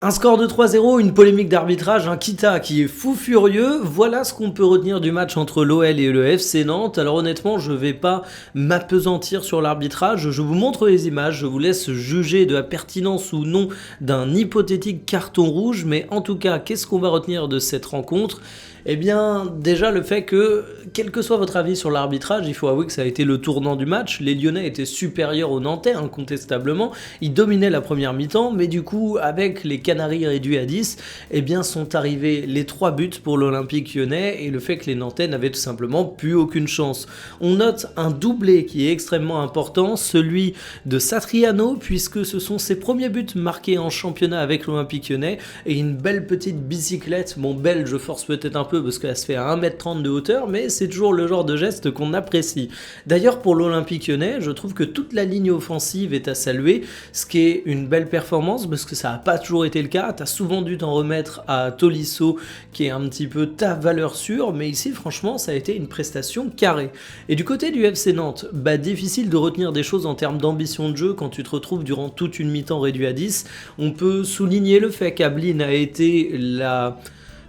Un score de 3-0, une polémique d'arbitrage, un Kita qui est fou furieux, voilà ce qu'on peut retenir du match entre l'OL et le FC Nantes. Alors honnêtement, je vais pas m'appesantir sur l'arbitrage, je vous montre les images, je vous laisse juger de la pertinence ou non d'un hypothétique carton rouge, mais en tout cas, qu'est-ce qu'on va retenir de cette rencontre ? Eh bien, déjà le fait que, quel que soit votre avis sur l'arbitrage, il faut avouer que ça a été le tournant du match. Les Lyonnais étaient supérieurs aux Nantais, incontestablement. Ils dominaient la première mi-temps, mais du coup, avec les Canaries réduits à 10, eh bien, sont arrivés les 3 buts pour l'Olympique Lyonnais et le fait que les Nantais n'avaient tout simplement plus aucune chance. On note un doublé qui est extrêmement important, celui de Satriano, puisque ce sont ses premiers buts marqués en championnat avec l'Olympique Lyonnais et une belle petite bicyclette. Bon, belle, je force peut-être un peu parce qu'elle se fait à 1m30 de hauteur, mais c'est toujours le genre de geste qu'on apprécie. D'ailleurs, pour l'Olympique Lyonnais, je trouve que toute la ligne offensive est à saluer, ce qui est une belle performance parce que ça n'a pas toujours été le cas. Tu as souvent dû t'en remettre à Tolisso, qui est un petit peu ta valeur sûre, mais ici, franchement, ça a été une prestation carrée. Et du côté du FC Nantes, difficile de retenir des choses en termes d'ambition de jeu quand tu te retrouves durant toute une mi-temps réduit à 10. On peut souligner le fait qu'Ablin a été la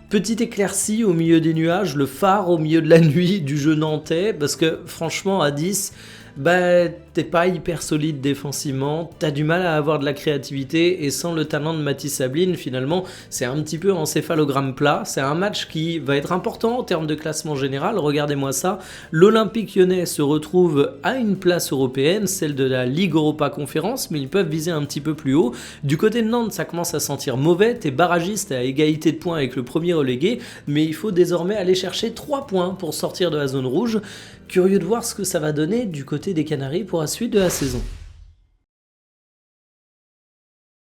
petite éclaircie au milieu des nuages, le phare au milieu de la nuit du jeu nantais, parce que franchement à 10, t'es pas hyper solide défensivement, t'as du mal à avoir de la créativité et sans le talent de Mathis Ablin, finalement, c'est un petit peu encéphalogramme plat. C'est un match qui va être important en termes de classement général. Regardez-moi ça, l'Olympique Lyonnais se retrouve à une place européenne, celle de la Ligue Europa Conférence, mais ils peuvent viser un petit peu plus haut. Du côté de Nantes, ça commence à sentir mauvais, t'es barragiste à égalité de points avec le premier relégué, mais il faut désormais aller chercher 3 points pour sortir de la zone rouge. Curieux de voir ce que ça va donner du côté des Canaries pour la suite de la saison.